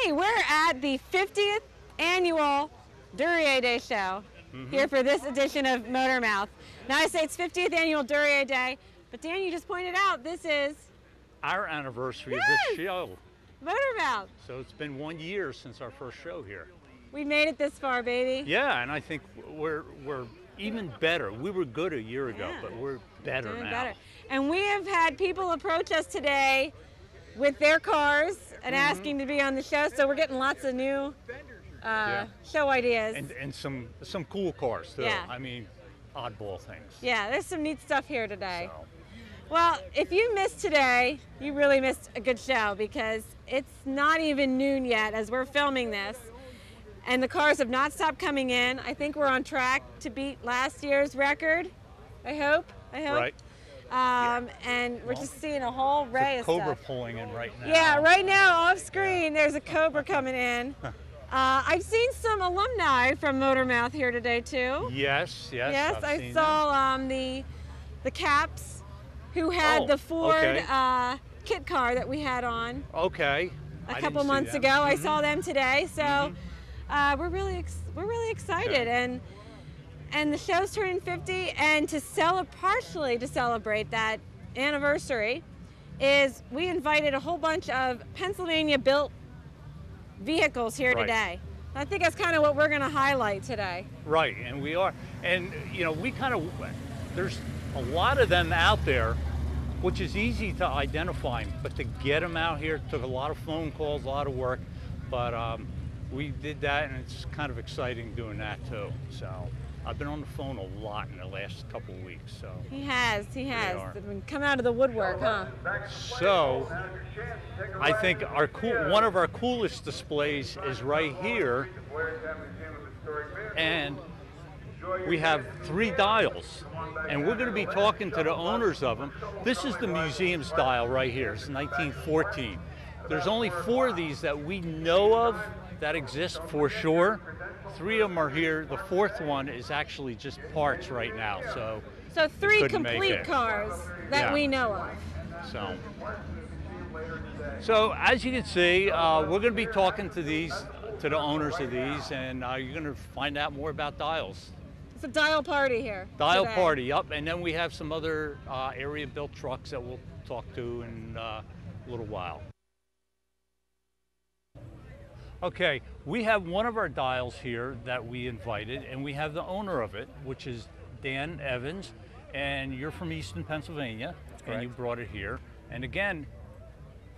Hey, we're at the 50th annual Duryea Day show here for this edition of Motor Mouth. Now I say it's 50th annual Duryea Day, but Dan, you just pointed out this is our anniversary of this show. Motor Mouth. So it's been 1 year since our first show here. We made it this far, baby. Yeah, and I think we're even better. We were good a year ago, but we're better now. Better. And we have had people approach us today with their cars and asking to be on the show, so we're getting lots of new show ideas. And some cool cars too. Yeah. I mean, oddball things. Yeah, there's some neat stuff here today. So. Well, if you missed today, you really missed a good show because it's not even noon yet as we're filming this. And the cars have not stopped coming in. I think we're on track to beat last year's record. I hope. Right. And we're just seeing a whole array of stuff. Cobra pulling in right now. Yeah, right now off screen there's a Cobra coming in. I've seen some alumni from Motor Mouth here today too. Yes. I saw the Caps, who had the Ford kit car that we had on. Okay. A couple months ago. I saw them today, so we're really excited, and the show's turning 50, and partially to celebrate that anniversary, is we invited a whole bunch of Pennsylvania-built vehicles here today. I think that's kind of what we're going to highlight today. Right, and we are, and there's a lot of them out there, which is easy to identify, but to get them out here took a lot of phone calls, a lot of work, but we did that, and it's kind of exciting doing that too. So I've been on the phone a lot in the last couple of weeks. So he has. They've been coming out of the woodwork, huh? So I think one of our coolest displays is right here, and we have 3 dials, and we're going to be talking to the owners of them. This is the museum's dial right here. It's 1914. There's only 4 of these that we know of that exist for sure. 3 of them are here. The 4th one is actually just parts right now. So 3 complete cars that we know of. So as you can see, we're going to be talking to the owners of these, and you're going to find out more about dials. It's a dial party here. Dial party, yep. And then we have some other area-built trucks that we'll talk to in a little while. Okay, we have one of our dials here that we invited, and we have the owner of it, which is Dan Evans, and you're from Easton, Pennsylvania, and you brought it here. And again,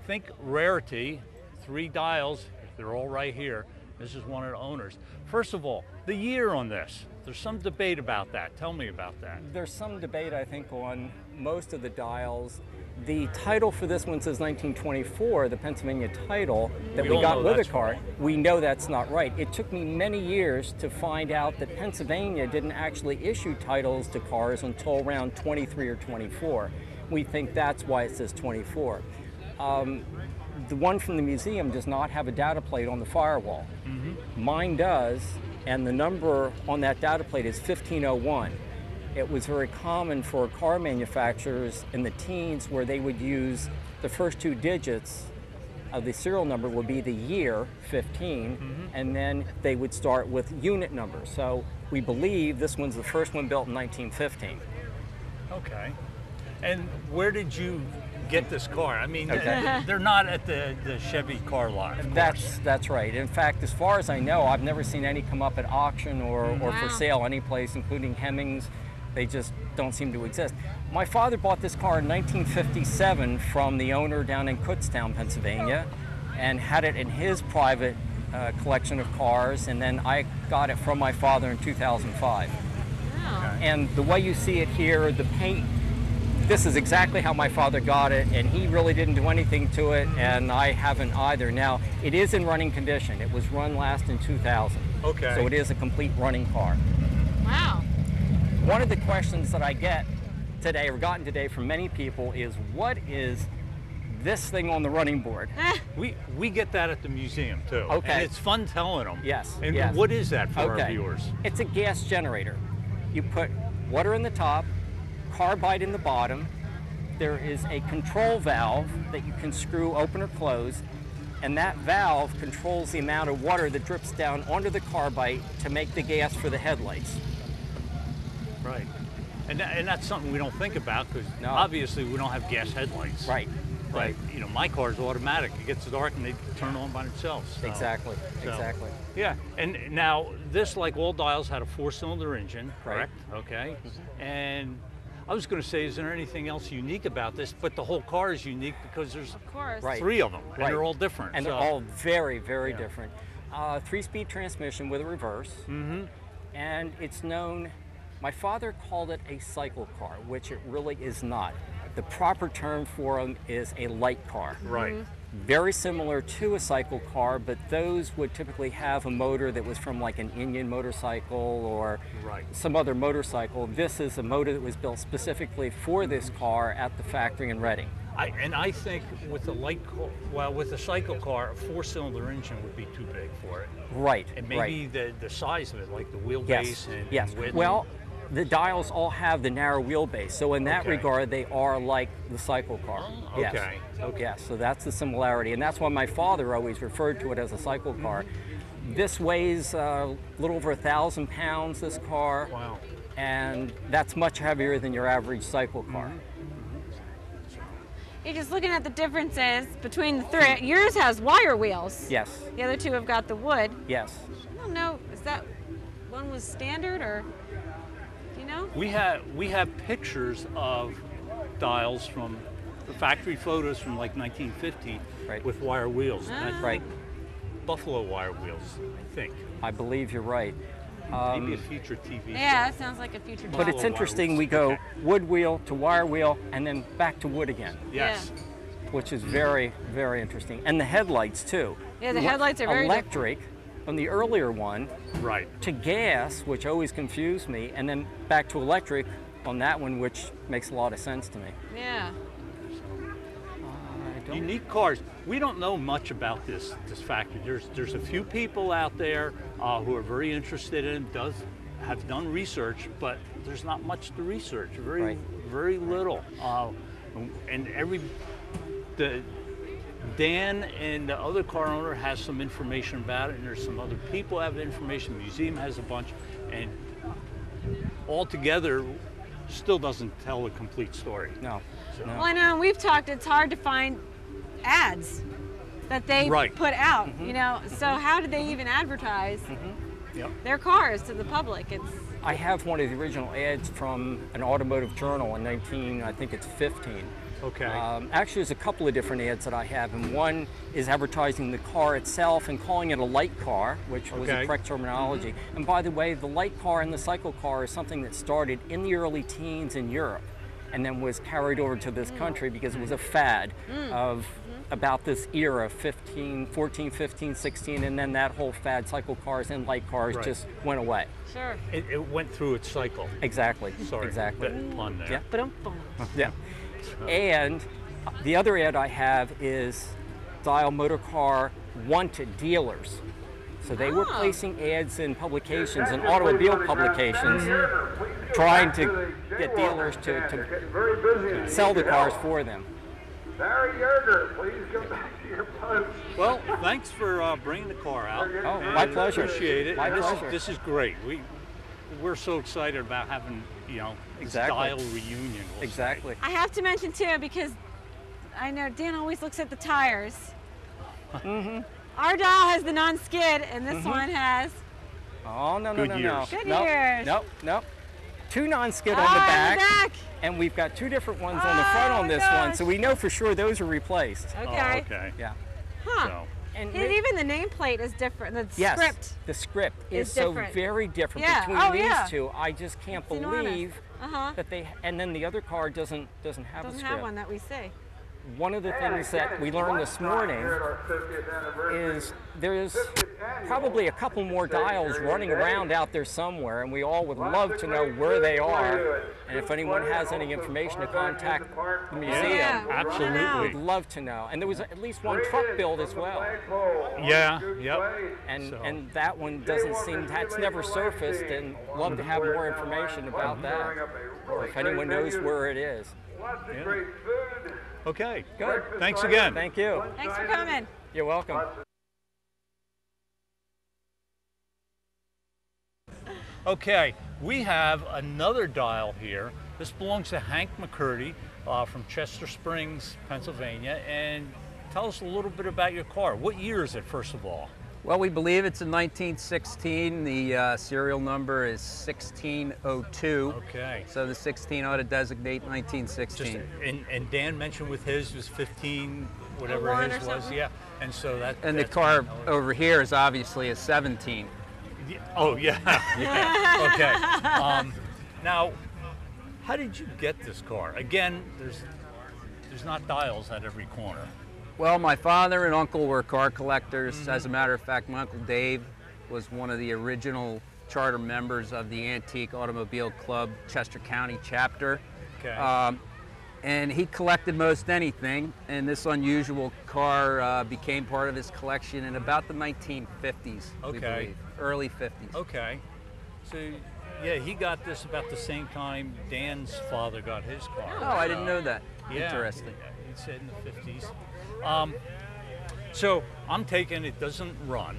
think rarity, 3 dials, they're all right here. This is one of the owners. First of all, the year on this. There's some debate about that. Tell me about that. There's some debate, I think, on most of the dials. The title for this one says 1924, the Pennsylvania title that we got with the car. We know that's not right. It took me many years to find out that Pennsylvania didn't actually issue titles to cars until around 23 or 24. We think that's why it says 24. The one from the museum does not have a data plate on the firewall. Mine does, and the number on that data plate is 1501. It was very common for car manufacturers in the teens where they would use the first 2 digits of the serial number would be the year, 15, and then they would start with unit numbers. So we believe this one's the first one built in 1915. Okay. And where did you get this car? I mean, they're not at the Chevy car lot. That's right. In fact, as far as I know, I've never seen any come up at auction or for sale any place, including Hemmings. They just don't seem to exist. My father bought this car in 1957 from the owner down in Kutztown, Pennsylvania, and had it in his private collection of cars, and then I got it from my father in 2005. Wow. And the way you see it here, the paint, this is exactly how my father got it, and he really didn't do anything to it, and I haven't either. Now, it is in running condition. It was run last in 2000. Okay. So it is a complete running car. Wow. One of the questions that I get today, or gotten today from many people, is what is this thing on the running board? We get that at the museum too. Okay. And it's fun telling them. Yes. And yes. what is that for our viewers? It's a gas generator. You put water in the top, carbide in the bottom. There is a control valve that you can screw open or close, and that valve controls the amount of water that drips down onto the carbide to make the gas for the headlights. Right. And that's something we don't think about because No. obviously we don't have gas headlights. Right. But, Right. you know, my car's automatic. It gets dark and they turn on by themselves. So, Exactly. so, Exactly. Yeah. And now this, like all dials, had a 4-cylinder engine, Right. correct? Okay. And I was going to say, is there anything else unique about this? But the whole car is unique because there's Of course. Right. 3 of them, and Right. they're all different. And they're so- all very, very Yeah. different. 3-speed transmission with a reverse. And it's known, my father called it a cycle car, which it really is not. The proper term for them is a light car. Right. Very similar to a cycle car, but those would typically have a motor that was from like an Indian motorcycle or Right. some other motorcycle. This is a motor that was built specifically for this car at the factory in Reading. I think with the light car, well, with a cycle car, a 4-cylinder engine would be too big for it. Right. And right. maybe the size of it, like the wheelbase Yes. and Yes. width. Well, the dials all have the narrow wheelbase, so in that Okay. regard, they are like the cycle car. Oh, Yes. okay. Okay. Yes. So that's the similarity, and that's why my father always referred to it as a cycle car. This weighs a little over 1,000 pounds. This car. Wow. And that's much heavier than your average cycle car. You're just looking at the differences between the 3. Yours has wire wheels. Yes. The other 2 have got the wood. Yes. I don't know, is that one was standard or, you know? We have pictures of dials from the factory photos from like 1950 Right. with wire wheels. And I Ah. Right. think buffalo wire wheels, I think. I believe you're right. Maybe a future TV Yeah, show. that sounds like a future But job. it's interesting. We go wood wheel to wire wheel, and then back to wood again, Yes. which is very, very interesting. And the headlights too. Yeah, the headlights are very electric on the earlier one Right. to gas, which always confused me, and then back to electric on that one, which makes a lot of sense to me. Yeah. I don't- Unique cars. We don't know much about this factory. There's a few people out there who are very interested in, have done research, but there's not much to research. Right. Very little. And Dan and the other car owner has some information about it, and there's some other people have information. The museum has a bunch, and altogether, still doesn't tell a complete story. No. So- no. Well, I know, and we've talked, it's hard to find ads that they Right. put out, you know, so how do they even advertise Yep. their cars to the public? It's I have one of the original ads from an automotive journal in 15. Okay. Actually, there's a couple of different ads that I have, and one is advertising the car itself and calling it a light car, which was the Okay. correct terminology. And by the way, the light car and the cycle car is something that started in the early teens in Europe and then was carried over to this country because it was a fad of about this era, 14, 15, 16, and then that whole fad, cycle cars and light cars, Right. just went away. sure. It went through its cycle. Exactly. Sorry, Exactly. bit pun there. Yeah. Ba-dum-bum. Yeah. And the other ad I have is Dial Motor Car wanted dealers. So they were Ah. placing ads in publications, in automobile publications, trying to get dealers to sell the cars for them. Barry Yerger, please go back to your post. Well, thanks for bringing the car out. Oh, and my pleasure. Appreciate it. My And pleasure. This is great. We're so excited about having, you know, this Exactly. dial reunion. we'll say. Exactly. I have to mention too, because I know Dan always looks at the tires. Our dial has the non-skid, and this one has. Oh, no, no, Good no, no. years. Good Nope, years. Nope, nope. Two non-skid on the Ah, in back. the back. And we've got two different ones on the front Oh, on this gosh. one, so we know for sure those are replaced. Oh, Okay. okay. Yeah. Huh. So, And And even the nameplate is different. The yes, script. the script is is so different. very different Yeah. between Oh, these yeah. two. I just can't It's enormous. believe Uh-huh. that they. And then the other car doesn't have a Doesn't script. have one that we see. One of the things that we learned this morning Here at our 50th anniversary. is there's probably a couple more dials running around out there somewhere, and we all would love to know where they are. And if anyone has any information to contact the museum, Yeah. absolutely. we'd love to know. And there was at least one truck build as well. Yeah, yep. And So- and that one doesn't seem, that's never surfaced, and love to have more information about that. Or if anyone knows where it is. Lots of great food. Okay. Good. Thanks again. Thank you. Thanks for coming. You're welcome. Okay, we have another dial here. This belongs to Hank McCurdy from Chester Springs, Pennsylvania. And tell us a little bit about your car. What year is it, first of all? Well, we believe it's a 1916. The serial number is 1602. Okay. So the 16 ought to designate 1916. And Dan mentioned with his was 15, whatever One his or was. something? Yeah. And so that. And the that's car kind of- over here is obviously a 17. Yeah. Oh yeah. Yeah. Okay. Now, how did you get this car? Again, there's not dials at every corner. Well, my father and uncle were car collectors. As a matter of fact, my Uncle Dave was one of the original charter members of the Antique Automobile Club Chester County chapter. Okay. And he collected most anything, and this unusual car became part of his collection in about the 1950s, we Okay. believe, early 50s. Okay. So, yeah, he got this about the same time Dan's father got his car. Oh, I didn't know that. Yeah. Interesting. He said in the 50s. So I'm taking it doesn't run.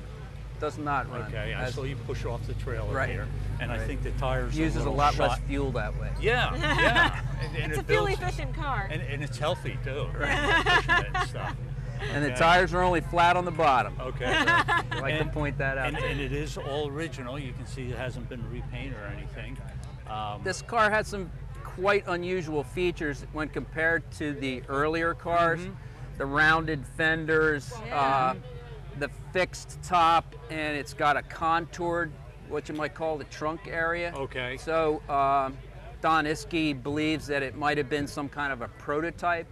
Does not run. Okay. I As- saw you push off the trailer Right. here, and I Right. think the tires uses a little lot shot. less fuel that way. Yeah. Yeah. And It's it a fuel builds- efficient car. And it's healthy too. Right. Pushing it and stuff. And the Okay. tires are only flat on the bottom. Okay. I like to And- point that out. And it is all original. You can see it hasn't been repainted or anything. This car had some quite unusual features when compared to the earlier cars. The rounded fenders, Yeah. the fixed top, and it's got a contoured, what you might call the trunk area. Okay. So Don Iskey believes that it might have been some kind of a prototype,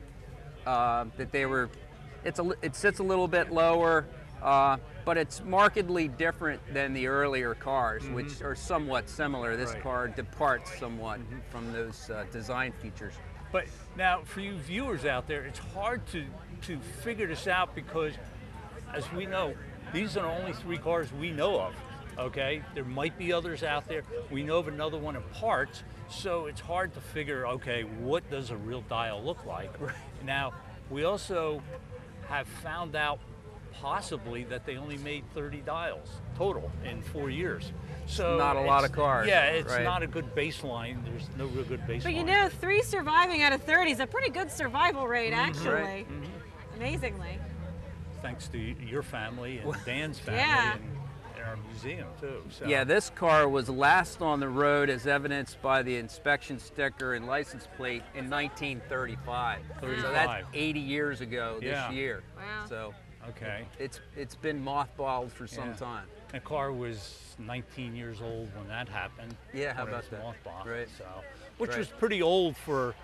that they were, it sits a little bit lower, but it's markedly different than the earlier cars, which are somewhat similar. This Right. car departs somewhat from those design features. But now, for you viewers out there, it's hard to figure this out because, as we know, these are the only 3 cars we know of. Okay, there might be others out there. We know of another one in parts, so it's hard to figure. Okay, what does a real dial look like? Right. Now, we also have found out possibly that they only made 30 dials total in 4 years. So Not a lot it's- of cars, Yeah, it's right. not a good baseline. There's no real good baseline. But you know, 3 surviving out of 30 is a pretty good survival rate, actually. Right. Amazingly. Thanks to your family and Dan's family Yeah. and our museum too. So. Yeah, this car was last on the road as evidenced by the inspection sticker and license plate in 1935. So 35. that's 80 years ago this Yeah. year. Wow. So Okay. it's been mothballed for some Yeah. time. The car was 19 years old when that happened. Yeah, how when it about was that? mothballed, Right. So, which Right. was pretty old for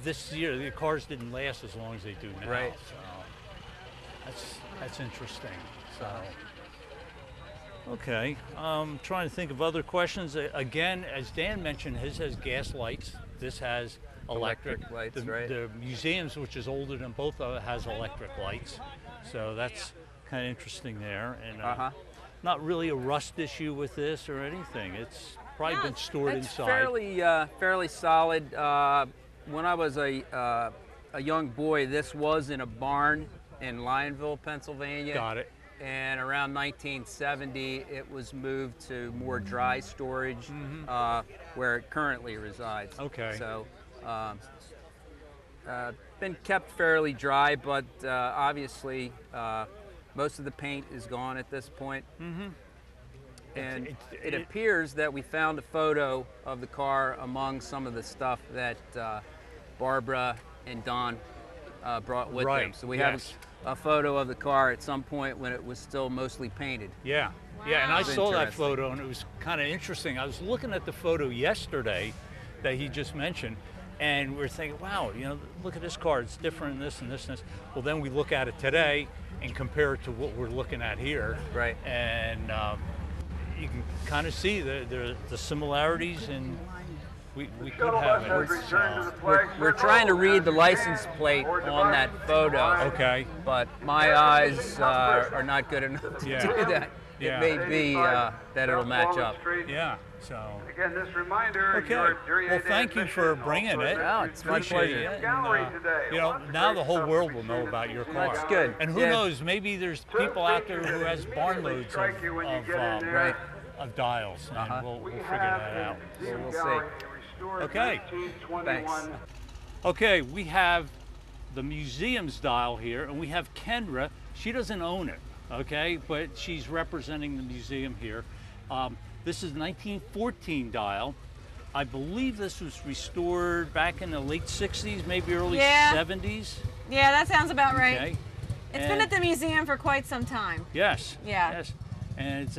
this year. The cars didn't last as long as they do now. Right. So that's interesting. So. Okay, trying to think of other questions. Again, as Dan mentioned, his has gas lights. This has electric. Electric lights, the, right. The museums, which is older than both, has electric lights. So that's kind of interesting there. And not really a rust issue with this or anything. It's probably been stored It's inside. fairly solid. When I was a young boy, this was in a barn in Lionville, Pennsylvania. Got it. And around 1970, it was moved to more dry storage, where it currently resides. Okay. So, been kept fairly dry, but obviously most of the paint is gone at this point. And it appears that we found a photo of the car among some of the stuff that Barbara and Don brought with them. Right, So we yes. have a photo of the car at some point when it was still mostly painted. Yeah, yeah, and I Wow. saw that Interesting. photo, and it was kind of interesting. I was looking at the photo yesterday that he just mentioned, and we're thinking, wow, you know, look at this car, it's different in this and this and this. Well, then we look at it today and compare it to what we're looking at here. Right. And you can kind of see the similarities, and we could have Scuttlebutt has it. returned to the So, flagship. We're trying to read the license plate on that photo, okay. but my eyes are not good enough to Yeah. do that. Yeah. it may be that it'll match up. Yeah. So. Again, this reminder. Okay. Well, thank you for bringing it. Yeah, it's my Appreciate pleasure. it. And, you know, now the whole world will know about your car. That's good. And who Yeah. knows? Maybe there's people out there who has barn loads Right. of dials, and we'll figure that out. We'll see. Okay. Thanks. Okay, we have the museum's dial here, and we have Kendra. She doesn't own it, okay, but she's representing the museum here. This is 1914 dial. I believe this was restored back in the late 60s, maybe early 70s. Yeah, that sounds about right. Okay. It's been at the museum for quite some time. Yes. Yeah. Yes. And it's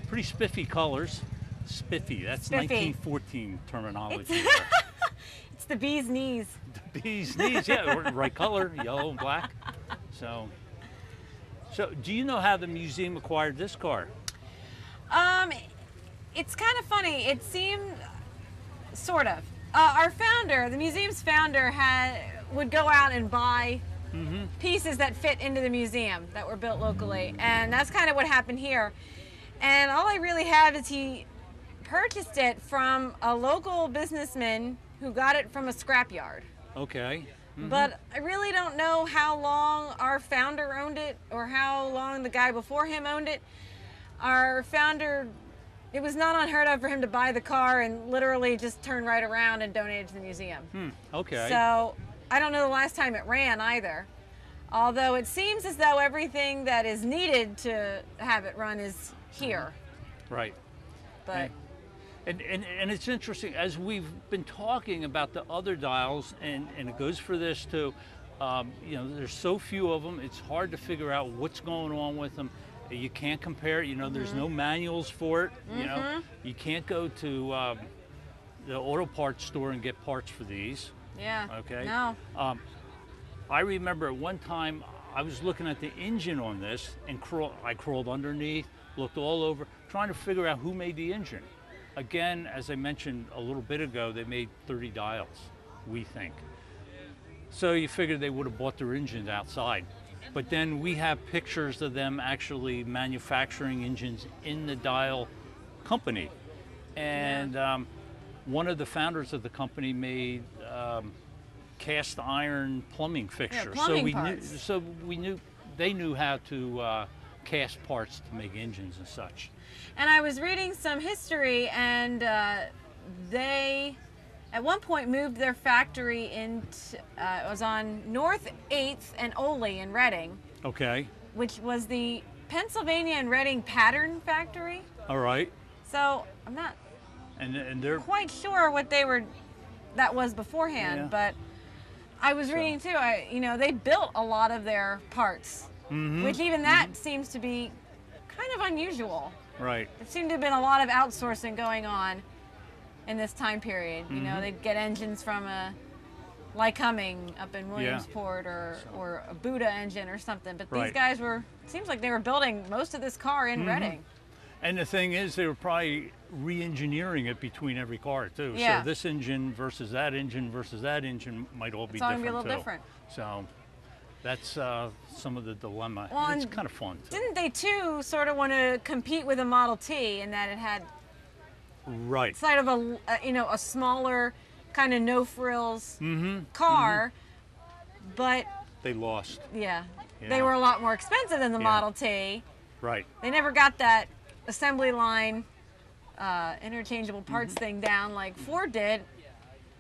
pretty spiffy colors. Spiffy, that's Spiffy. 1914 terminology. It's the bee's knees. The bee's knees, yeah, right color, yellow and black. So do you know how the museum acquired this car? It's kind of funny. It seemed, sort of. Our founder, the museum's founder, would go out and buy pieces that fit into the museum that were built locally, and that's kind of what happened here. And all I really have is he purchased it from a local businessman who got it from a scrapyard. Okay. But I really don't know how long our founder owned it or how long the guy before him owned it. Our founder, it was not unheard of for him to buy the car and literally just turn right around and donate it to the museum. Okay. So I don't know the last time it ran either. Although it seems as though everything that is needed to have it run is here. Right. But And it's interesting, as we've been talking about the other dials, and it goes for this too, you know, there's so few of them, it's hard to figure out what's going on with them. You can't compare it, you know, there's no manuals for it, you know. You can't go to the auto parts store and get parts for these. yeah. Okay. No. I remember at one time I was looking at the engine on this, and I crawled underneath, looked all over, trying to figure out who made the engine. Again, as I mentioned a little bit ago, they made 30 dials, we think. So you figured they would have bought their engines outside. But then we have pictures of them actually manufacturing engines in the dial company. And one of the founders of the company made cast iron plumbing fixtures. plumbing parts. So we knew they knew how to cast parts to make engines and such. And I was reading some history, and they, at one point, moved their factory into, it was on North 8th and Oley in Reading, Okay. which was the Pennsylvania and Reading pattern factory. All right. So I'm not And they're quite sure what that was beforehand, Yeah. but I was reading too, you know, they built a lot of their parts, which even that seems to be kind of unusual. right. There seemed to have been a lot of outsourcing going on in this time period. You know, they'd get engines from a Lycoming up in Williamsport or a Buddha engine or something. But these Right. guys were, it seems like they were building most of this car in Reading. And the thing is, they were probably re-engineering it between every car too. Yeah. So this engine versus that engine might all be It's all different gonna be a little too. different. So that's some of the dilemma. Well, It's and kind of fun too. Didn't they too sort of want to compete with a Model T in that it had Right. sort of a smaller kind of no frills car, but They lost. yeah, Yeah. they were a lot more expensive than the Yeah. Model T. Right. They never got that assembly line interchangeable parts thing down like Ford did,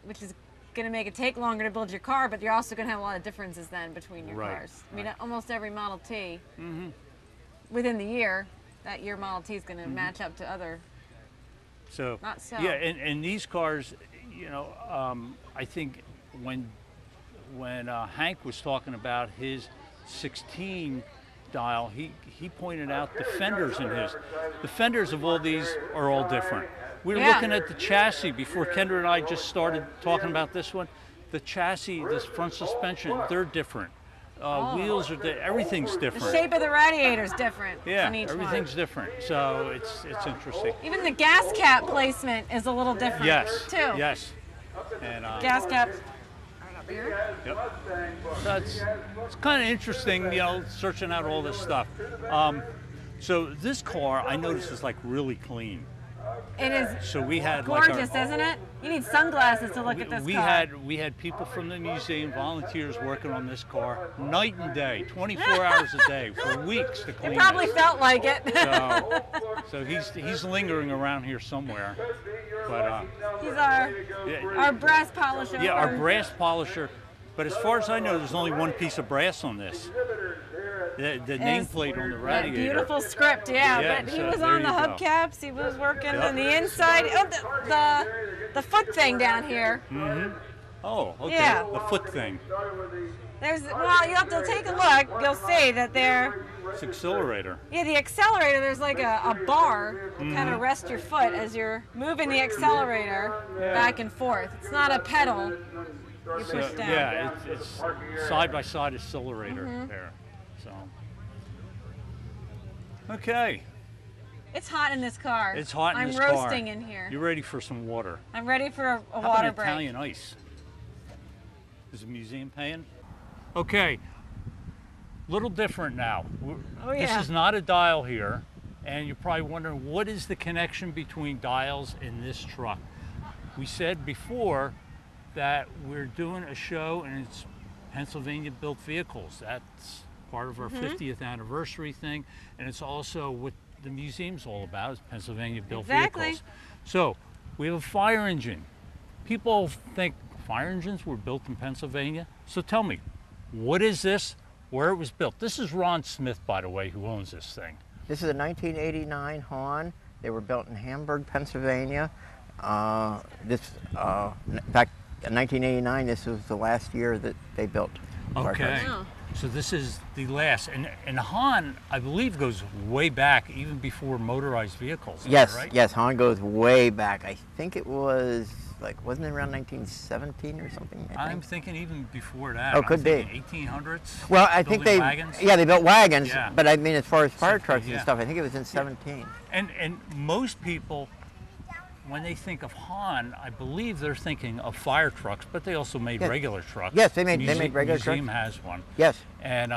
which is going to make it take longer to build your car, but you're also going to have a lot of differences then between your Right, cars. I mean, almost every Model T within the year, that year Model T is going to match up to other. So Not so. yeah, and these cars, you know, I think when Hank was talking about his 16 dial, he pointed out the fenders in his. The fenders of all these are all different. We were Yeah. looking at the chassis before Kendra and I just started talking about this one. The chassis, this front suspension, they're different. Wheels are everything's The different. shape of the radiator is different Yeah, on each everything's one. different. So it's interesting. Even the gas cap placement is a little different Yes. too. Yes. And Gas cap. Yep. So it's kind of interesting, you know, searching out all this stuff. So this car, I noticed, is like really clean. It is So we had gorgeous, like isn't it? You need sunglasses to look at this car. we had people from the museum, volunteers working on this car night and day, 24 hours a day for weeks to clean It probably it. felt like it. So he's lingering around here somewhere. But He's our brass polisher. yeah, our brass polisher. But as far as I know, there's only one piece of brass on this. The nameplate on the That radiator. beautiful script, yeah. Yeah, But he so was there on the you go. hubcaps. He was working Yep. on the inside. Oh, the foot thing down here. Oh, okay. Yeah. The foot thing. Well, you have to take a look. You'll see that It's accelerator. yeah, the accelerator, there's like a bar to kind of rest your foot as you're moving the accelerator back and forth. It's not a pedal you push down. Yeah, it's side-by-side accelerator there. So, okay. It's hot in this car. It's hot in I'm this car. roasting in here. You ready for some water? I'm ready for a How water about break. Italian ice? Is the museum paying? Okay. Little different now. Oh, This yeah. is not a dial here, and you're probably wondering what is the connection between dials in this truck. We said before that we're doing a show and it's Pennsylvania built vehicles. That's part of our 50th anniversary thing, and it's also what the museum's all about, is Pennsylvania built Exactly. vehicles. So we have a fire engine. People think fire engines were built in Pennsylvania. So tell me, what is this? Where it was built? This is Ron Smith, by the way, who owns this thing. This is a 1989 Hahn. They were built in Hamburg, Pennsylvania. In fact, in 1989, this was the last year that they built fire Okay. trucks. Wow. So this is the last, and Hahn, I believe, goes way back, even before motorized vehicles. Is that Yes, right? yes, Hahn goes way back. I think it was wasn't it around 1917 or something? I I'm think. thinking even before that. Oh, I'm could be. thinking 1800s. Well, I think building they, wagons. yeah, they built wagons. Yeah. But I mean, as far as fire 17, trucks yeah. and stuff, I think it was in 17. And most people, when they think of Hahn, I believe they're thinking of fire trucks, but they also made Yes. regular trucks. Yes, they made regular trucks. Museum has one. Yes. And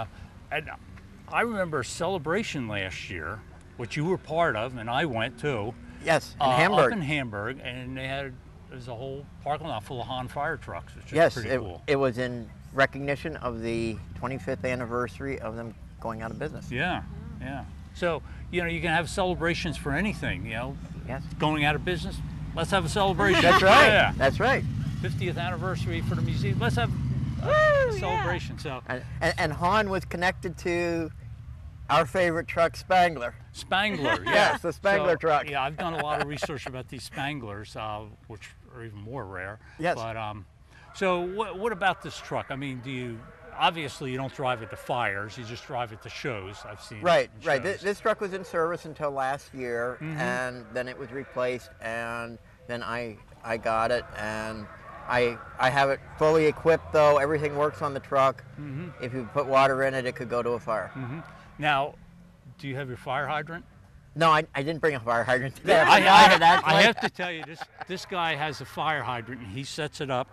I remember a celebration last year, which you were part of, and I went to. Yes, in Up Hamburg. in Hamburg, and there's a whole parking lot full of Hahn fire trucks, which is Yes, pretty it, cool. it was in recognition of the 25th anniversary of them going out of business. Yeah, yeah. So, you can have celebrations for anything, Yes. Going out of business, let's have a celebration. That's right. Yeah. That's right. 50th anniversary for the museum, let's have a yeah. celebration. So, And Hahn was connected to our favorite truck, Spangler. Spangler, yeah. Yes, the Spangler truck. Yeah, I've done a lot of research about these Spanglers, which are even more rare. Yes. But, so what about this truck? I mean, obviously you don't drive it to fires, you just drive it to shows. I've seen Right, it in right. shows. This truck was in service until last year, and then it was replaced, and then I got it, and I have it fully equipped though. Everything works on the truck. If you put water in it, it could go to a fire. Now, do you have your fire hydrant? No, I didn't bring a fire hydrant today. I forgot it, actually. have to tell you, this guy has a fire hydrant, and he sets it up,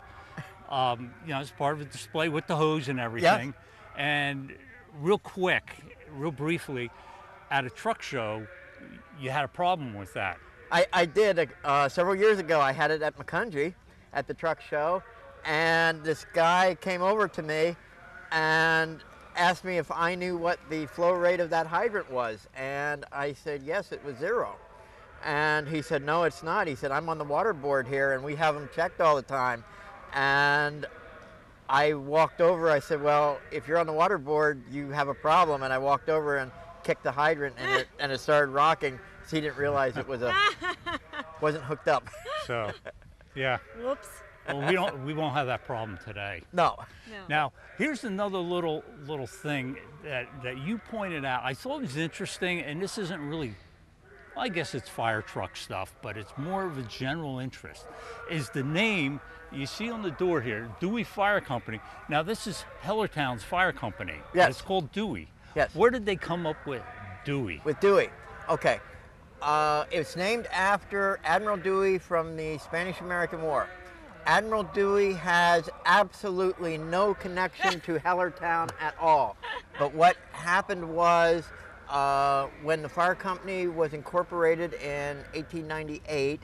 as part of a display with the hose and everything. And real quick, real briefly, at a truck show, you had a problem with that. I did several years ago. I had it at McCundry at the truck show, and this guy came over to me and asked me if I knew what the flow rate of that hydrant was, and I said yes, it was 0. And he said, no, it's not. He said, I'm on the water board here, and we have them checked all the time. And I walked over. I said, well, if you're on the water board, you have a problem. And I walked over and kicked the hydrant, and it started rocking. So he didn't realize it was wasn't hooked up. So, yeah. Whoops. Well, we won't have that problem today. No. No. Now, here's another little thing that you pointed out. I thought it was interesting, and this isn't really, I guess it's fire truck stuff, but it's more of a general interest, is the name you see on the door here, Dewey Fire Company. Now, this is Hellertown's fire company. Yes. It's called Dewey. Yes. Where did they come up with Dewey? With Dewey. Okay. It's named after Admiral Dewey from the Spanish-American War. Admiral Dewey has absolutely no connection to Hellertown at all. But what happened was when the fire company was incorporated in 1898,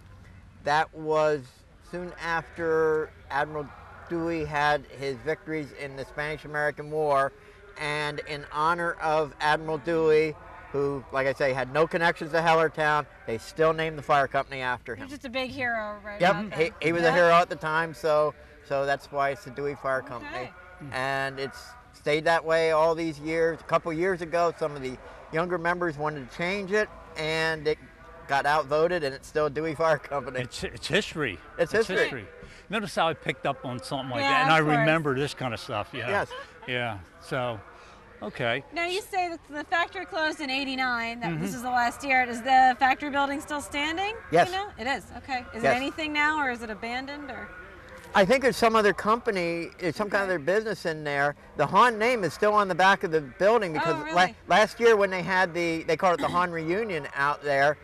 that was soon after Admiral Dewey had his victories in the Spanish-American War, and in honor of Admiral Dewey, who, like I say, had no connections to Hellertown, they still named the fire company after him. He's just a big hero, right? Yep, he was a hero at the time, so that's why it's the Dewey Fire Company. And it's stayed that way all these years. A couple years ago, some of the younger members wanted to change it, and it got outvoted, and it's still Dewey Fire Company. It's history. It's history. Notice how I picked up on something like Yeah, that, and of I course. remember this kind of stuff. Yeah. Yes. Yeah. So, okay. Now you say that the factory closed in '89. That this is the last year. Is the factory building still standing? Yes. You know? It is. Okay. Is Yes. it anything now, or is it abandoned, or? I think there's some other company, there's some kind of other business in there. The Hahn name is still on the back of the building because really? last year when they had they called it the Hahn reunion out there,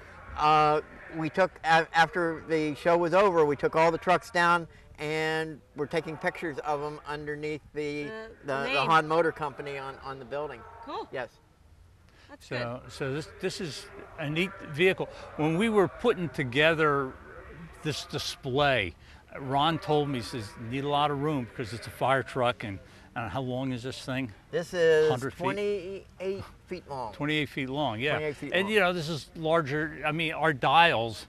we took, after the show was over, we took all the trucks down and we're taking pictures of them underneath the name. Hahn Motor Company on the building. Cool. Yes. That's good. So this is a neat vehicle. When we were putting together this display, Ron told me, he says, need a lot of room because it's a fire truck, and how long is this thing? This is 100 feet? 28 feet long. 28 feet long, yeah. 28 feet and long. you know, this is larger. I mean, our dials,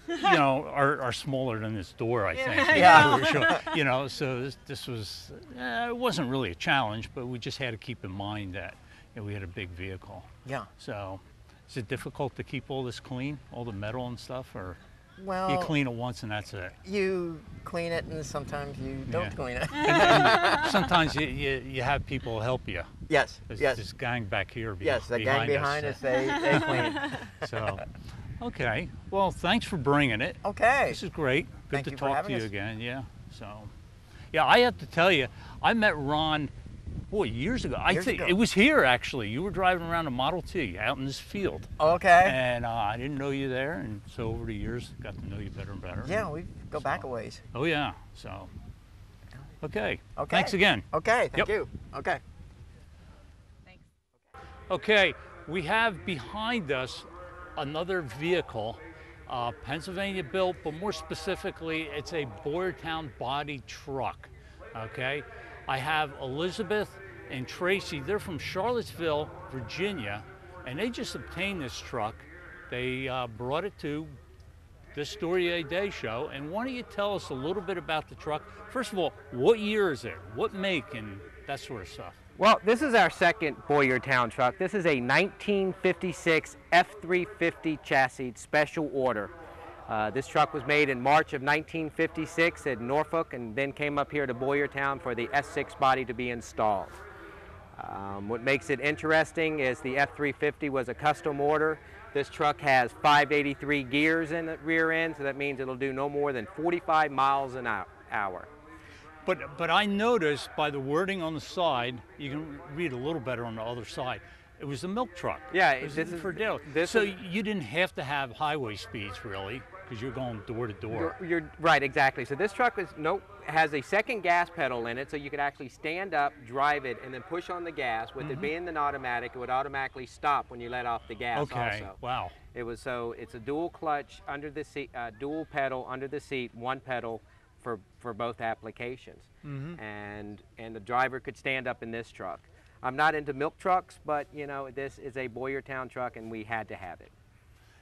you know, are smaller than this door, I think. Yeah. For sure. You know, so this was, it wasn't really a challenge, but we just had to keep in mind that we had a big vehicle. Yeah. So, is it difficult to keep all this clean, all the metal and stuff, or Well, you clean it once and that's it? you clean it and sometimes you don't Yeah. clean it. And sometimes you have people help you. Yes, There's yes. this gang back here Yes, the gang behind us, they clean. So, okay. Well, thanks for bringing it. Okay. This is great. Good Thank to you for talk having to you us. again. Yeah. So, yeah, I have to tell you, I met Ron, boy, years ago. I Years think ago. it was here actually. You were driving around a Model T out in this field, Okay. and I didn't know you there, and so over the years, got to know you better and better. Yeah, we go back a ways. Oh yeah. So, okay. Okay. Thanks again. Okay, thank Yep. you. Okay. Thanks. Okay, we have behind us another vehicle, Pennsylvania built, but more specifically, it's a Boyertown body truck, okay? I have Elizabeth and Tracy, they're from Charlottesville, Virginia, and they just obtained this truck. They brought it to this Story A Day show, and why don't you tell us a little bit about the truck? First of all, what year is it? What make and that sort of stuff? Well, this is our second Boyertown truck. This is a 1956 F350 chassis special order. This truck was made in March of 1956 at Norfolk and then came up here to Boyertown for the S6 body to be installed. What makes it interesting is the F350 was a custom order. This truck has 583 gears in the rear end, so that means it'll do no more than 45 miles an hour. But I noticed by the wording on the side, you can read a little better on the other side. It was a milk truck. Yeah, It was this is for Dale. this So is- you didn't have to have highway speeds really, because you're going door to door. You're right, exactly. So this truck has a second gas pedal in it, so you could actually stand up, drive it, and then push on the gas. With it being an automatic, it would automatically stop when you let off the gas. Okay. Also. Wow. It's a dual clutch under the seat, dual pedal under the seat, one pedal for both applications. And the driver could stand up in this truck. I'm not into milk trucks, but you know, this is a Boyertown truck and we had to have it.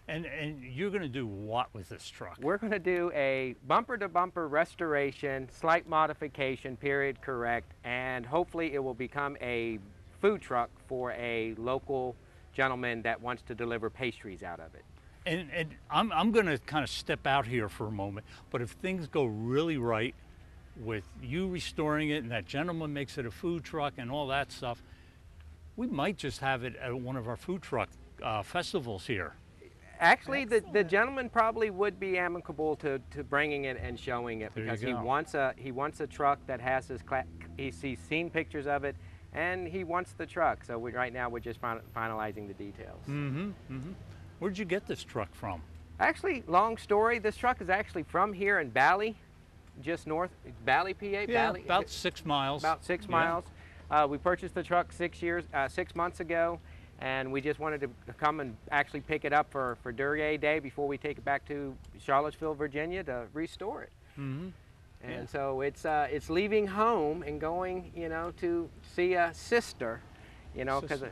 And you're going to do what with this truck? We're going to do a bumper-to-bumper restoration, slight modification, period correct, and hopefully it will become a food truck for a local gentleman that wants to deliver pastries out of it. And I'm going to kind of step out here for a moment, but if things go really right with you restoring it and that gentleman makes it a food truck and all that stuff, we might just have it at one of our food truck festivals here. Actually, the gentleman probably would be amicable to bringing it and showing it, There you because he go. wants a truck that has his he's seen pictures of it, and he wants the truck. So right now we're just finalizing the details. Where'd you get this truck from? Actually, long story. This truck is actually from here in Bally, just north Bally, PA. Yeah, Bally, about 6 miles. about 6 Yeah. miles. We purchased the truck 6 months ago, and we just wanted to come and actually pick it up for Duryea Day before we take it back to Charlottesville, Virginia to restore it. Mm-hmm. And so it's leaving home and going, you know, to see a sister, you know, because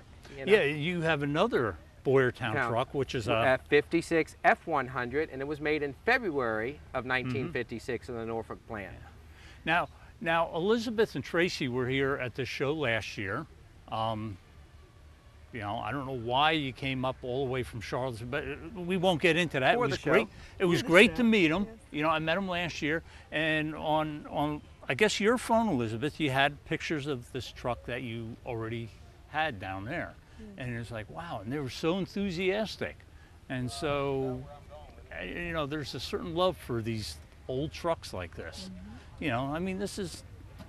yeah, you have another Boyertown truck, which is a 56 F100, and it was made in February of 1956 in the Norfolk plant. Now Elizabeth and Tracy were here at this show last year. You know, I don't know why you came up all the way from Charlottesville, but we won't get into that. It was great. It was great to meet them. You know, I met them last year, and on I guess your phone, Elizabeth, you had pictures of this truck that you already had down there, and it's like, wow, and they were so enthusiastic, and so, you know, there's a certain love for these old trucks like this. You know, I mean, this is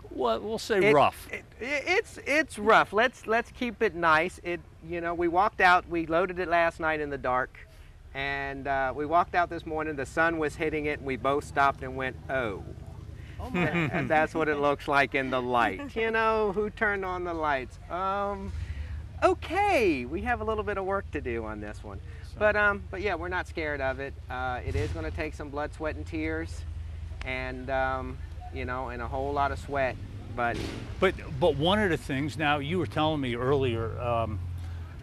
what we'll say rough. It's rough. Let's keep it nice. You know, we walked out. We loaded it last night in the dark, and we walked out this morning. The sun was hitting it, and we both stopped and went, "Oh." And that's what it looks like in the light. You know, who turned on the lights? Okay, we have a little bit of work to do on this one, but yeah, we're not scared of it. It is going to take some blood, sweat, and tears, and you know, and a whole lot of sweat. But one of the things, now you were telling me earlier,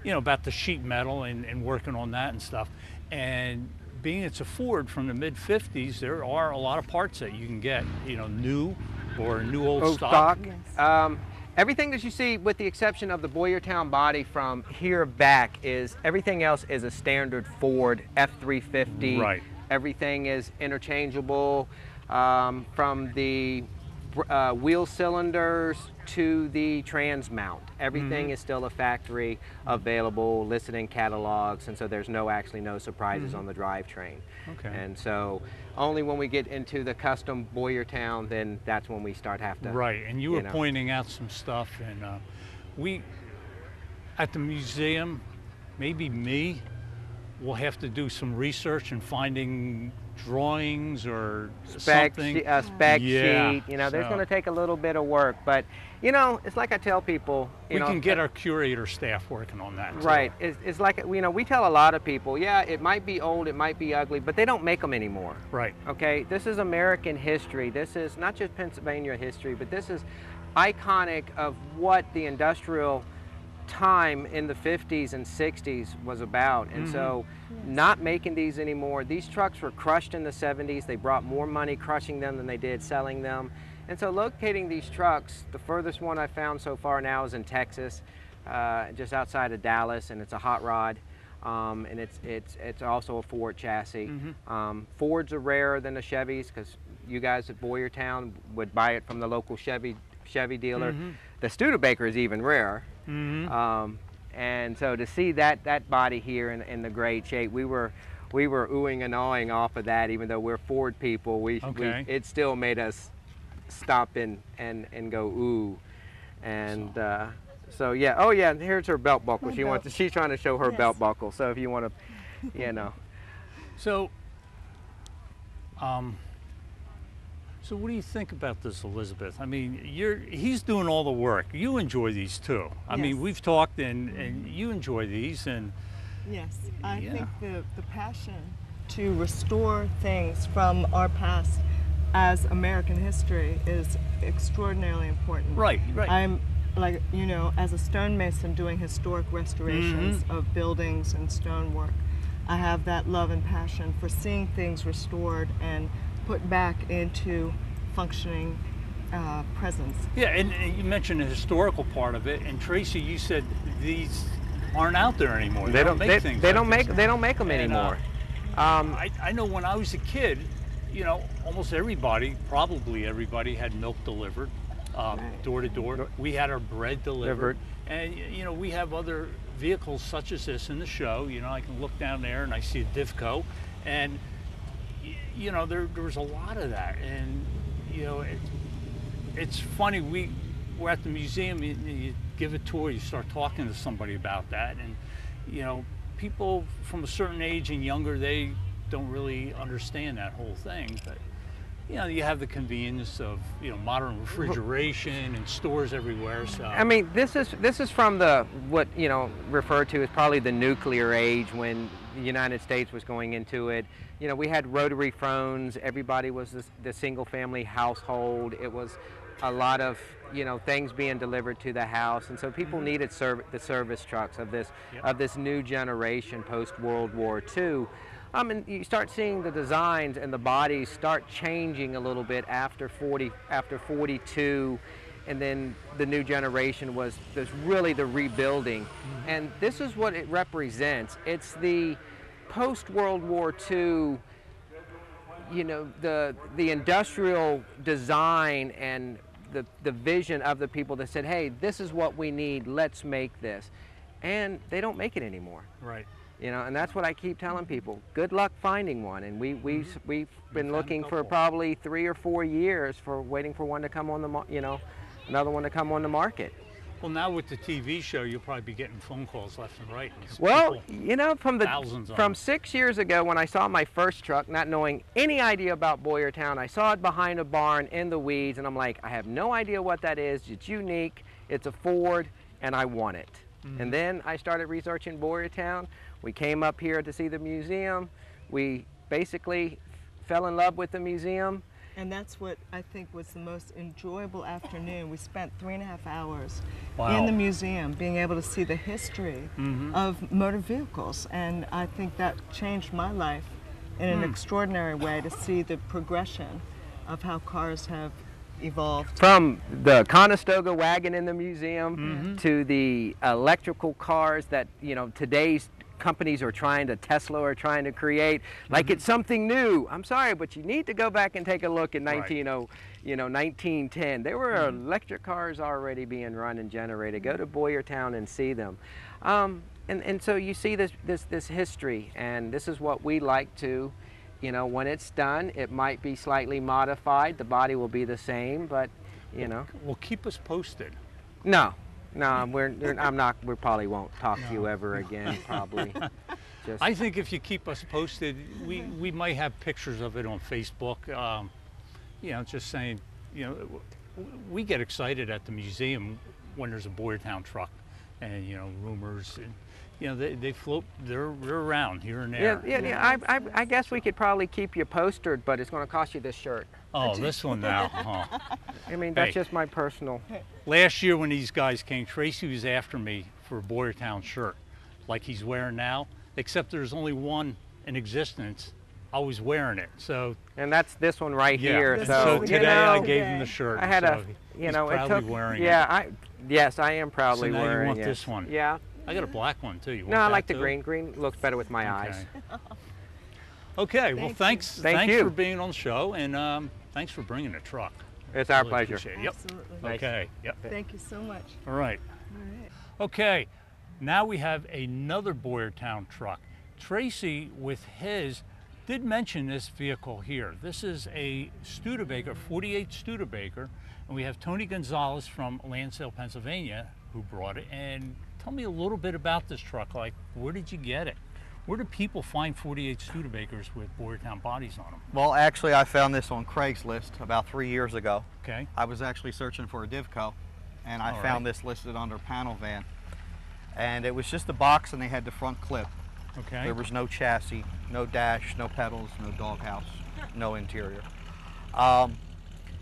you know, about the sheet metal and working on that and stuff, and being it's a Ford from the mid 50s, there are a lot of parts that you can get, you know, new or new old stock. Yes. Everything that you see, with the exception of the Boyertown body from here back, is everything else is a standard Ford F350. Right. Everything is interchangeable, from the wheel cylinders to the trans mount. Everything is still a factory available, listed in catalogs, and so there's actually no surprises on the drivetrain. Okay. And so only when we get into the custom Boyertown, then that's when we start have to. Right, and you were pointing out some stuff, and we at the museum, maybe me, will have to do some research and finding drawings or something. A spec yeah, sheet, you know, there's going to take a little bit of work, but you know, it's like I tell people, we can get our curator staff working on that too. Right, it's like, you know, we tell a lot of people, yeah, it might be old, it might be ugly, but they don't make them anymore. Right. Okay, this is American history. This is not just Pennsylvania history, but this is iconic of what the industrial time in the 50s and 60s was about. And so not making these anymore. These trucks were crushed in the 70s. They brought more money crushing them than they did selling them. And so locating these trucks, the furthest one I found so far now is in Texas, just outside of Dallas, and it's a hot rod. And it's also a Ford chassis. Fords are rarer than the Chevys, because you guys at Boyertown would buy it from the local Chevy dealer. The Studebaker is even rarer. And so to see that body here in the great shape, we were oohing and awing off of that. Even though we're Ford people, it still made us stop and go ooh. And so yeah, oh yeah, here's her belt buckle. She's trying to show her belt buckle. So if you want to, you know. So so what do you think about this, Elizabeth? I mean, he's doing all the work. You enjoy these too. I mean, we've talked, and you enjoy these, and yes, I think the passion to restore things from our past as American history is extraordinarily important. Right. I'm, like, you know, as a stonemason doing historic restorations of buildings and stonework, I have that love and passion for seeing things restored and put back into functioning presence. Yeah, and you mentioned the historical part of it, and Tracy, you said these aren't out there anymore. They don't make things. They don't make them anymore. I know when I was a kid, you know, almost everybody, probably everybody, had milk delivered door to door. We had our bread delivered, and you know, we have other vehicles such as this in the show. You know, I can look down there and I see a Divco, and you know, there was a lot of that, and you know, it's funny. We're at the museum. You give a tour, you start talking to somebody about that, and you know, people from a certain age and younger, they don't really understand that whole thing. But you know, you have the convenience of, you know, modern refrigeration and stores everywhere. So I mean, this is from the what, you know, referred to as probably the nuclear age, when the United States was going into it. You know, we had rotary phones. Everybody was the single family household. It was a lot of, you know, things being delivered to the house, and so people needed the service trucks of this new generation post World War II. And you start seeing the designs and the bodies start changing a little bit after 42, and then the new generation was really the rebuilding. And this is what it represents. It's the post World War II, you know, the industrial design and the vision of the people that said, hey, this is what we need, let's make this. And they don't make it anymore. right. You know, and that's what I keep telling people. Good luck finding one. And we've been looking for probably 3 or 4 years waiting for one to come on the, another one to come on the market. Well, now with the TV show, you'll probably be getting phone calls left and right. And Well, people, you know, thousands of from them. 6 years ago when I saw my first truck, not knowing any idea about Boyertown, I saw it behind a barn in the weeds, and I'm like, I have no idea what that is. It's unique. It's a Ford, and I want it. And then I started researching Boyertown. We came up here to see the museum. We basically fell in love with the museum. And that's what I think was the most enjoyable afternoon. We spent 3.5 hours Wow. in the museum being able to see the history of motor vehicles. And I think that changed my life in an extraordinary way, to see the progression of how cars have evolved. From the Conestoga wagon in the museum to the electrical cars that, you know, today's companies are Tesla are trying to create, like it's something new. I'm sorry, but you need to go back and take a look at 1910. There were electric cars already being run and generated. Go to Boyertown and see them. And so you see this history, and this is what we like to, you know, when it's done, it might be slightly modified. The body will be the same, but, you know. Well, keep us posted. No, we probably won't talk to you ever again, probably. I think if you keep us posted, we might have pictures of it on Facebook. You know, just saying, you know, we get excited at the museum when there's a Boyertown truck, and, you know, rumors, and, you know, they float, they're around here and there. Yeah. I guess we could probably keep you posted, but it's going to cost you this shirt. Oh, this one now. Huh. I mean, that's Hey. just my personal. Last year when these guys came, Tracy was after me for a Boyertown shirt, like he's wearing now, except there's only one in existence. I was wearing it, so And that's this one right here. and So, today you know, I gave him the shirt. I had so a, you know, he's it proudly took. wearing Yeah, it. yes, I am proudly So now you wearing want it. this one. Yeah. I got a black one too. You want No, I that like the too? green. Green looks better with my eyes. Okay, well, thanks Thank you. for being on the show, and thanks for bringing the truck. It's our Really pleasure. appreciate it. Yep. Absolutely. Okay. Yep. Thank you so much. All right. All right. Okay. Now we have another Boyertown truck. Tracy, with his, did mention this vehicle here. This is a Studebaker, 48 Studebaker, and we have Tony Gonzalez from Lansdale, Pennsylvania, who brought it. And tell me a little bit about this truck. Like, where did you get it? Where do people find 48 Studebakers with Boyertown bodies on them? Well, actually, I found this on Craigslist about 3 years ago. Okay. I was actually searching for a Divco, and I All found right. this listed under panel van. And it was just a box, and they had the front clip. Okay. There was no chassis, no dash, no pedals, no doghouse, no interior.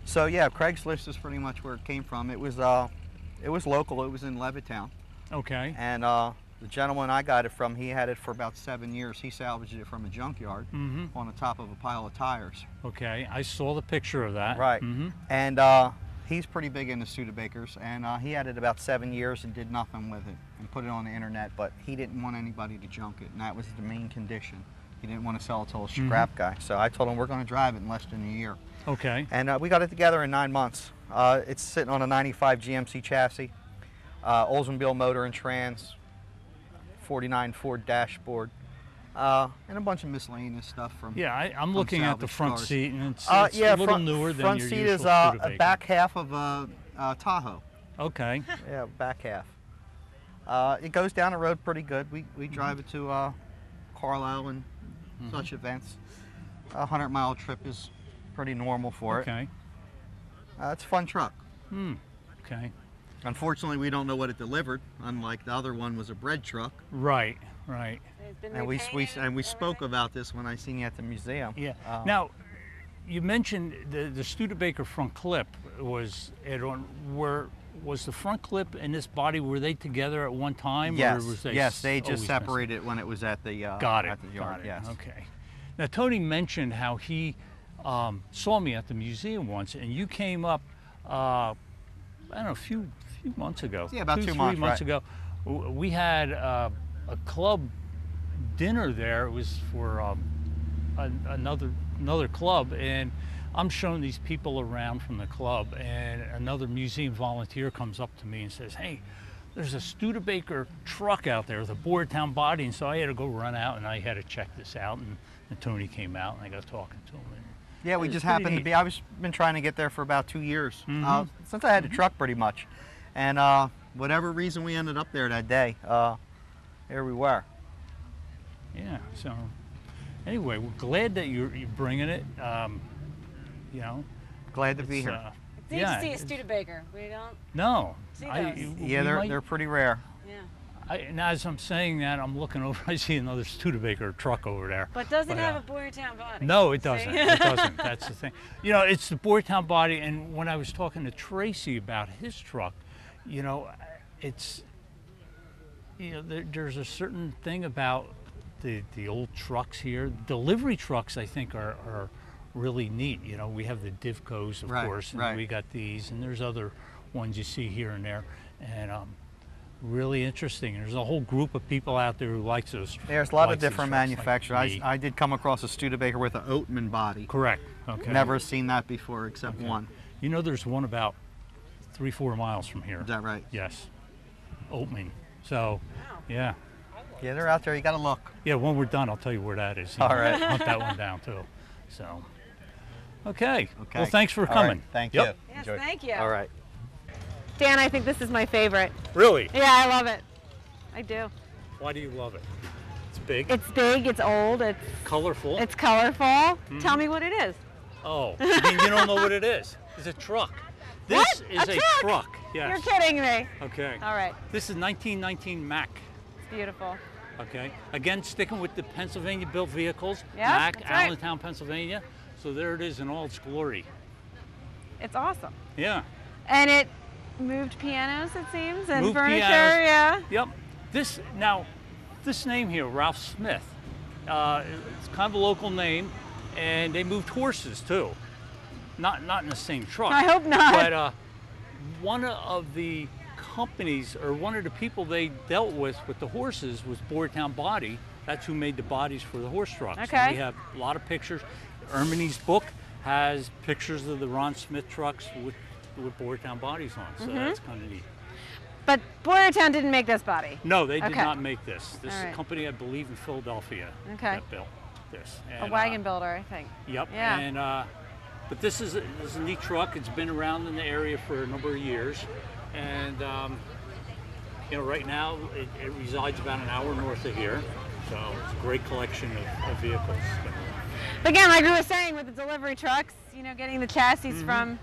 So yeah, Craigslist is pretty much where it came from. It was local. It was in Levittown, Okay. and the gentleman I got it from, he had it for about 7 years. He salvaged it from a junkyard on the top of a pile of tires. Okay. I saw the picture of that. Right. Mm-hmm. And he's pretty big into Studebakers, and he had it about 7 years and did nothing with it and put it on the internet, but he didn't want anybody to junk it, and that was the main condition. He didn't want to sell it to a scrap guy. So I told him we're going to drive it in less than a year. Okay. And we got it together in 9 months. It's sitting on a 95 GMC chassis, Oldsmobile motor and trans, 49 Ford dashboard, and a bunch of miscellaneous stuff from Yeah, I'm looking at the salvage front cars. seat, and it's Yeah, a little newer than front your seat usual is a Studebaker. back half of a Tahoe. Okay. Yeah, back half. It goes down the road pretty good. We drive it to Carlisle and such events. A 100-mile trip is pretty normal for it. Okay. It's a fun truck. Okay. Unfortunately, we don't know what it delivered, unlike the other one was a bread truck. Right, right. And we spoke about this when I seen you at the museum. Yeah. Now, you mentioned the Studebaker front clip was was the front clip and this body, were they together at one time? Yes. Or was they yes, they just always separated it when it was at the got it. at the yard. Got it. Yes. Okay. Now Tony mentioned how he saw me at the museum once, and you came up. I don't know, a few months ago. Yeah, about 2 3 months, months right. ago. We had a club dinner there. It was for another club, and I'm showing these people around from the club, and another museum volunteer comes up to me and says, "Hey, there's a Studebaker truck out there with a Boyertown body," and so I had to go run out and I had to check this out, and Tony came out and I got talking to him. Yeah, we just happened to be. I've been trying to get there for about 2 years since I had the truck, pretty much, and whatever reason we ended up there that day, here we were. Yeah. So, anyway, we're glad that you're bringing it. You know, glad to be here. It's neat to see a Studebaker. We don't. No. See those. They're pretty rare. Yeah. And as I'm saying that, I'm looking over, I see another Studebaker truck over there. But does it have a Boyertown body? No, it doesn't. It doesn't. That's the thing. You know, it's the Boyertown body, and when I was talking to Tracy about his truck, you know, there's a certain thing about the old trucks here. Delivery trucks, I think, are really neat. You know, we have the Divcos, of course, and we got these, and there's other ones you see here and there, and really interesting. There's a whole group of people out there who likes those. There's a lot of different manufacturers. I did come across a Studebaker with an Oatman body. Correct. Okay. Never seen that before except one. You know, there's one about 3-4 miles from here. Is that right? Yes. Oatman. So, yeah. Yeah, they're out there. You got to look. Yeah, when we're done, I'll tell you where that is. All right. Hunt that one down too. So, okay. Well, thanks for coming. Right. Thank you. Yes, thank you. All right. Dan, I think this is my favorite. Really? Yeah, I love it. I do. Why do you love it? It's big. It's big, it's old, it's colorful. It's colorful. Tell me what it is. Oh, you mean you don't know what it is? It's a truck. This is a truck. Yes. You're kidding me. Okay. All right. This is 1919 Mack. It's beautiful. Okay. Again, sticking with the Pennsylvania-built vehicles. Yep, Mack, that's right. Allentown, Pennsylvania. So there it is in all its glory. It's awesome. Yeah. And it moved pianos, it seems, and moved furniture. Pianos. Yeah. Yep. This name here, Ralph Smith. It's kind of a local name, and they moved horses too. Not in the same truck. I hope not. But one of the companies, or one of the people they dealt with the horses, was Boyertown Body. That's who made the bodies for the horse trucks. Okay. And we have a lot of pictures. Erminie's book has pictures of the Ron Smith trucks with Boyertown bodies on, so that's kind of neat. But Boyertown didn't make this body. No, they did not make this. This is right. a company, I believe, in Philadelphia that built this. And, a wagon builder, I think. Yep. Yeah. And but this is a neat truck. It's been around in the area for a number of years, and you know, right now it resides about an hour north of here. So it's a great collection of vehicles. But again, like we were saying with the delivery trucks, you know, getting the chassis from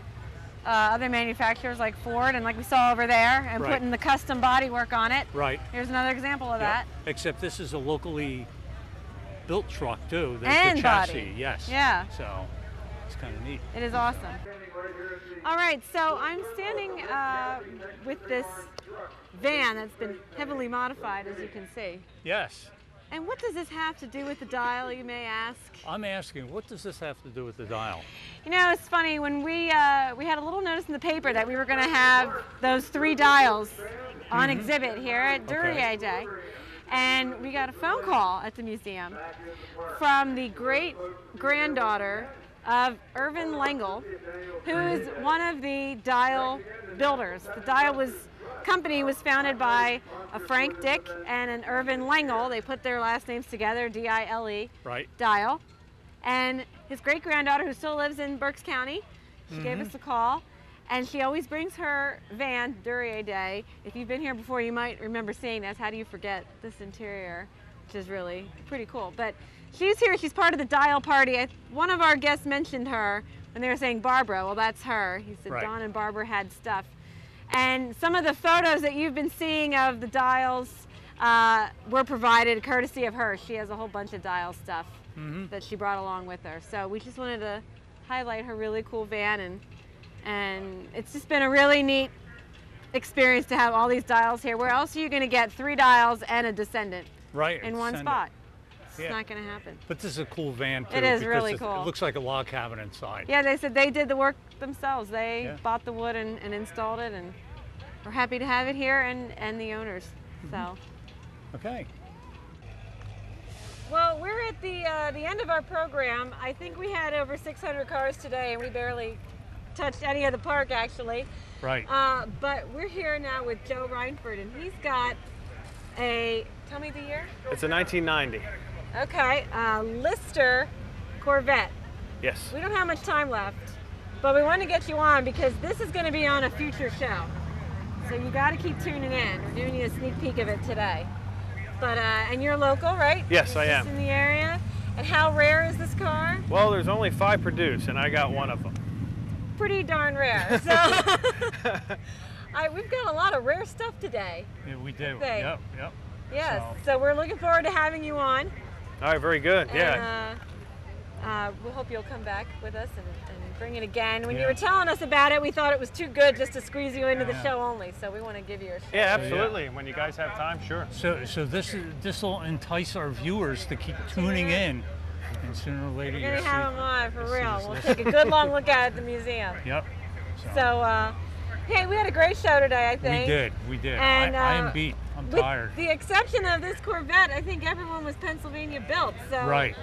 other manufacturers like Ford, and like we saw over there, and putting the custom bodywork on it. Right. Here's another example of that. Except this is a locally built truck too. The And chassis, body. yes. Yeah. So it's kind of neat. It is awesome. All right, so I'm standing with this van that's been heavily modified, as you can see. Yes. And what does this have to do with the dial, you may ask? I'm asking, what does this have to do with the dial? You know, it's funny, when we had a little notice in the paper that we were going to have those 3 dials on exhibit here at Duryea Day. And we got a phone call at the museum from the great-granddaughter of Irvin Lengel, who is one of the dial builders. The dial company was founded by a Frank Dick and an Irvin Lengel. They put their last names together, D-I-L-E, Dial. And his great-granddaughter, who still lives in Berks County, she gave us a call, and she always brings her van Duryea Day. If you've been here before, you might remember seeing this. How do you forget this interior, which is really pretty cool. But she's here, she's part of the Dial party. One of our guests mentioned her when they were saying Barbara, well, that's her. He said Right. Don and Barbara had stuff. And some of the photos that you've been seeing of the dials were provided courtesy of her. She has a whole bunch of dial stuff that she brought along with her. So we just wanted to highlight her really cool van, and it's just been a really neat experience to have all these dials here. Where else are you going to get 3 dials and a Descendant in one spot? It's not going to happen. But this is a cool van too. It is because really cool. It looks like a log cabin inside. Yeah, they said they did the work themselves. They bought the wood and installed it, and we're happy to have it here and the owners. So. Okay. Well, we're at the end of our program. I think we had over 600 cars today, and we barely touched any of the park actually. Right. But we're here now with Joe Reinford, and he's got a, tell me the year? It's a 1990. Okay, Lister Corvette. Yes. We don't have much time left, but we want to get you on because this is going to be on a future show. So you got to keep tuning in. We're giving you a sneak peek of it today. But and you're local, right? Yes, I am. Just in the area. And how rare is this car? Well, there's only 5 produced, and I got one of them. Pretty darn rare. So we've got a lot of rare stuff today. Yeah, we do. Yep. Yep. Yes. So we're looking forward to having you on. All right, very good. And, yeah. We hope you'll come back with us and bring it again. When you were telling us about it, we thought it was too good just to squeeze you into the show only. So we want to give you a show. Yeah, absolutely. When you guys have time, sure. So this will entice our viewers to keep tuning in, and sooner or later We're you'll going see. to have them on for real. this We'll list. take a good long look at it at the museum. Yep. So, hey, we had a great show today, I think. We did. And, I am beat. I'm with tired. the exception of this Corvette, I think everyone was Pennsylvania built. So Right.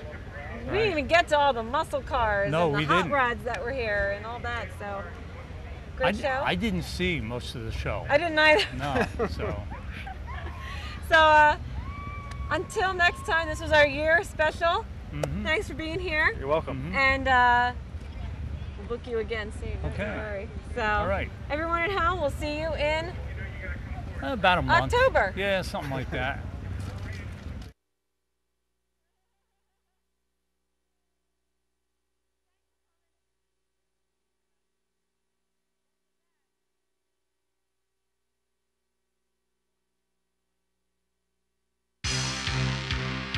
we didn't even get to all the muscle cars No, and the we hot didn't. rods that were here and all that. So, great show. I didn't see most of the show. I didn't either. No. So. So, until next time, this was our year special. Thanks for being here. You're welcome. And we'll book you again soon. Don't Okay. worry. So, All right. everyone at home, we'll see you in About a month. October. Yeah, something like that.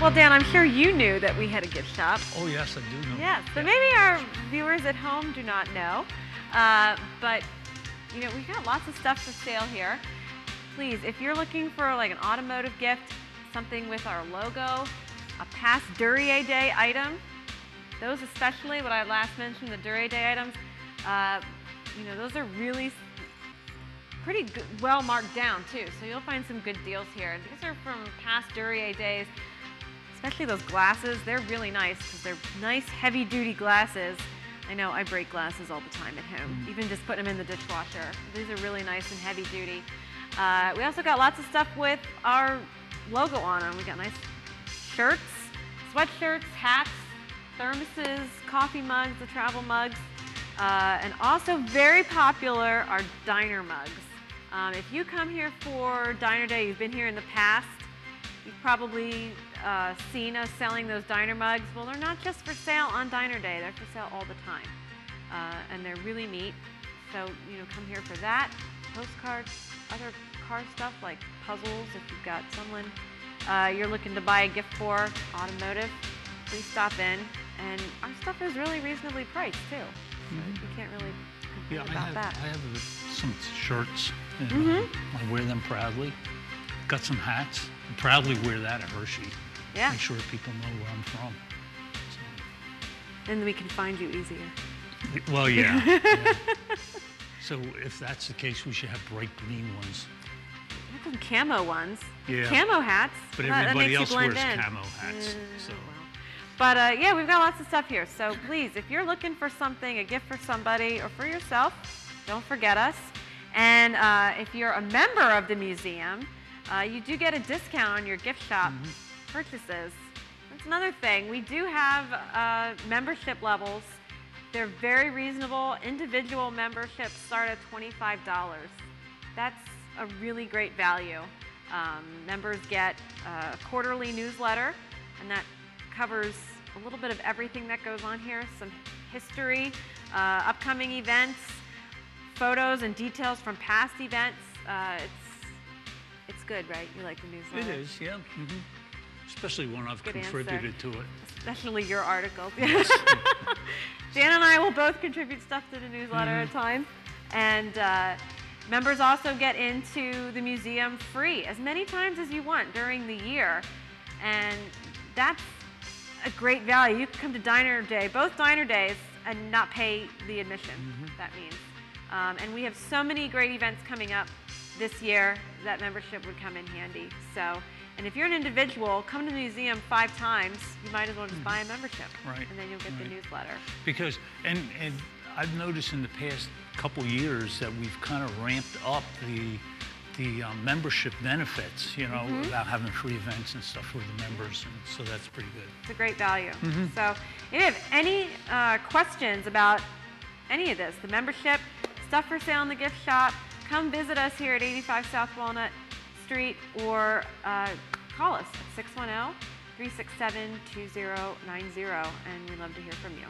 Well, Dan, I'm sure you knew that we had a gift shop. Oh yes, I do know. Yeah, so maybe our viewers at home do not know, but you know, we've got lots of stuff for sale here. Please, if you're looking for like an automotive gift, something with our logo, a past Duryea Day item, those especially, what I last mentioned, the Duryea Day items, you know, those are really pretty good, well marked down too, so you'll find some good deals here. These are from past Duryea days. Especially those glasses, they're really nice because they're nice heavy-duty glasses. I know I break glasses all the time at home, even just putting them in the dishwasher. These are really nice and heavy-duty. We also got lots of stuff with our logo on them. We got nice shirts, sweatshirts, hats, thermoses, coffee mugs, the travel mugs, and also very popular are diner mugs. If you come here for Diner Day, you've been here in the past, you've probably seen us selling those diner mugs. Well, they're not just for sale on Diner Day, they're for sale all the time. And they're really neat. So, you know, come here for that. Postcards, other car stuff like puzzles, if you've got someone you're looking to buy a gift for, automotive, please stop in. And our stuff is really reasonably priced too. So you can't really complain about that. I have some shirts, and I wear them proudly. Got some hats. I proudly wear that at Hershey. Yeah. Make sure people know where I'm from. And we can find you easier. Well, yeah. Yeah. So if that's the case, we should have bright green ones. Look at some camo ones. Yeah. Camo hats. But That everybody makes you else wears blend in. camo hats. So. But yeah, we've got lots of stuff here. So please, if you're looking for something, a gift for somebody or for yourself, don't forget us. And if you're a member of the museum, you do get a discount on your gift shop purchases. That's another thing. We do have membership levels. They're very reasonable. Individual memberships start at $25. That's a really great value. Members get a quarterly newsletter, and that covers a little bit of everything that goes on here, some history, upcoming events, photos and details from past events. It's good, right? You like the newsletter? It is, yeah. Especially when I've Good contributed to it. Especially your articles. Dan and I will both contribute stuff to the newsletter at times. And members also get into the museum free as many times as you want during the year. And that's a great value. You can come to Diner Day, both Diner Days, and not pay the admission, that means. And we have so many great events coming up this year that membership would come in handy. So, and if you're an individual, come to the museum 5 times, you might as well just buy a membership. Right. And then you'll get the newsletter. Because, and I've noticed in the past couple years that we've kind of ramped up the membership benefits, you know, about having free events and stuff for the members, and so that's pretty good. It's a great value. So if you have any questions about any of this, the membership, stuff for sale in the gift shop, come visit us here at 85 South Walnut Street, or call us at 610-367-2090, and we'd love to hear from you.